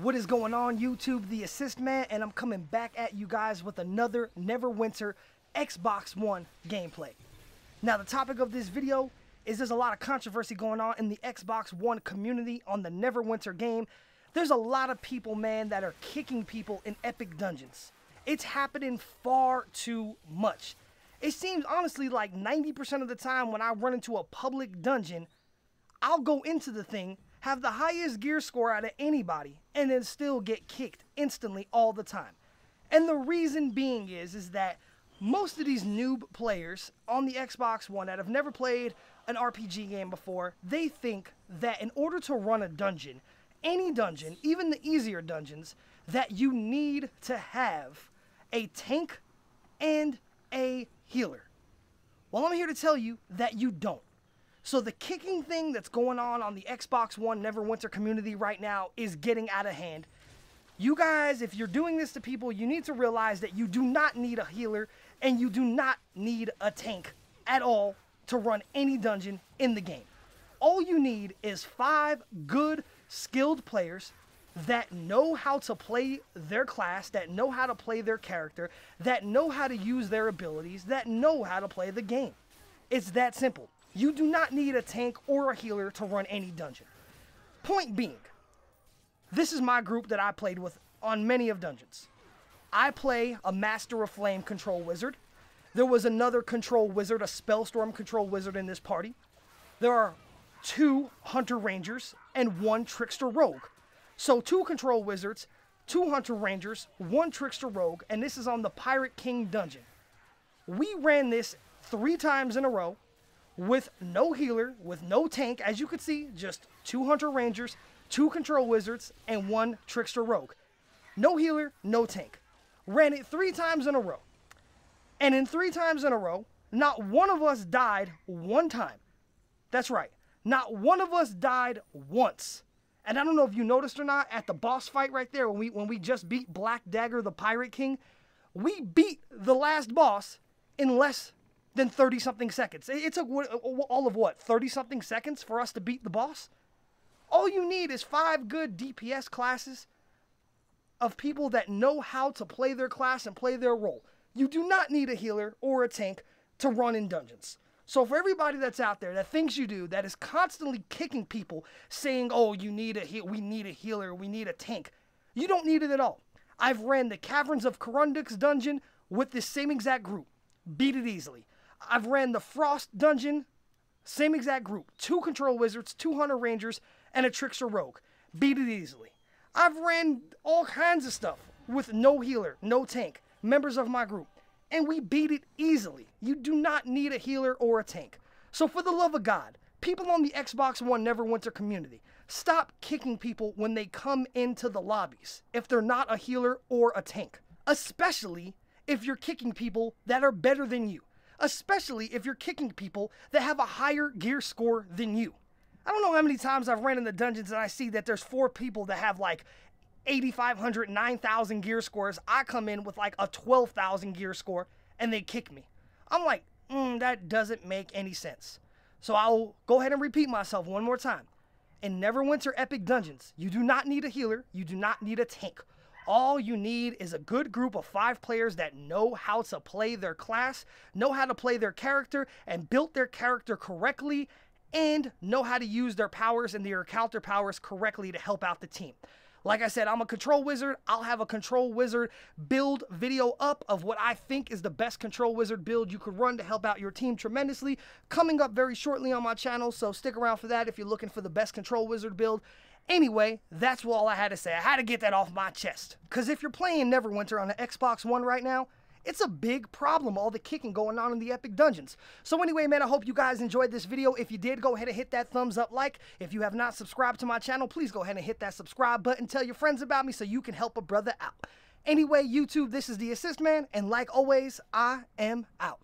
What is going on, YouTube? The Assist Man, and I'm coming back at you guys with another Neverwinter Xbox One gameplay. Now, the topic of this video is there's a lot of controversy going on in the Xbox One community on the Neverwinter game. There's a lot of people, man, that are kicking people in epic dungeons. It's happening far too much. It seems, honestly, like 90% of the time when I run into a public dungeon, I'll go into the thing, have the highest gear score out of anybody, and then still get kicked instantly all the time. And the reason being is that most of these noob players on the Xbox One that have never played an RPG game before, they think that in order to run a dungeon, any dungeon, even the easier dungeons, that you need to have a tank and a healer. Well, I'm here to tell you that you don't. So the kicking thing that's going on the Xbox One Neverwinter community right now is getting out of hand. You guys, if you're doing this to people, you need to realize that you do not need a healer and you do not need a tank at all to run any dungeon in the game. All you need is 5 good, skilled players that know how to play their class, that know how to play their character, that know how to use their abilities, that know how to play the game. It's that simple. You do not need a tank or a healer to run any dungeon. Point being, this is my group that I played with on many of dungeons. I play a Master of Flame control wizard. There was another control wizard, a Spellstorm control wizard in this party. There are 2 Hunter Rangers and 1 Trickster Rogue. So 2 control wizards, 2 Hunter Rangers, 1 Trickster Rogue, and this is on the Pirate King dungeon. We ran this 3 times in a row, with no healer, with no tank. As you can see, just 2 Hunter Rangers, 2 Control Wizards, and 1 Trickster Rogue. No healer, no tank. Ran it 3 times in a row. And in 3 times in a row, not one of us died one time. That's right. Not one of us died once. And I don't know if you noticed or not, at the boss fight right there, when we just beat Black Dagger, the Pirate King, we beat the last boss in less than 30-something seconds. It took all of what, 30-something seconds for us to beat the boss? All you need is 5 good DPS classes of people that know how to play their class and play their role. You do not need a healer or a tank to run in dungeons. So for everybody that's out there that thinks you do, that is constantly kicking people, saying, oh, we need a healer, we need a tank, you don't need it at all. I've ran the Caverns of Corundix dungeon with this same exact group. Beat it easily. I've ran the Frost dungeon, same exact group. 2 Control Wizards, 2 Hunter Rangers, and a Trickster Rogue. Beat it easily. I've ran all kinds of stuff with no healer, no tank, members of my group, and we beat it easily. You do not need a healer or a tank. So for the love of God, people on the Xbox One Neverwinter community, stop kicking people when they come into the lobbies if they're not a healer or a tank. Especially if you're kicking people that are better than you. Especially if you're kicking people that have a higher gear score than you. I don't know how many times I've ran in the dungeons and I see that there's 4 people that have like 8,500, 9,000 gear scores. I come in with like a 12,000 gear score and they kick me. I'm like, that doesn't make any sense. So I'll go ahead and repeat myself one more time. In Neverwinter Epic Dungeons, you do not need a healer, you do not need a tank. All you need is a good group of 5 players that know how to play their class, know how to play their character, and built their character correctly, and know how to use their powers and their counter powers correctly to help out the team. Like I said, I'm a control wizard. I'll have a control wizard build video up of what I think is the best control wizard build you could run to help out your team tremendously, coming up very shortly on my channel, so stick around for that if you're looking for the best control wizard build. Anyway, that's all I had to say. I had to get that off my chest. Because if you're playing Neverwinter on the Xbox One right now, it's a big problem, all the kicking going on in the epic dungeons. So anyway, man, I hope you guys enjoyed this video. If you did, go ahead and hit that thumbs up like. If you have not subscribed to my channel, please go ahead and hit that subscribe button. Tell your friends about me so you can help a brother out. Anyway, YouTube, this is the Assist Man, and like always, I am out.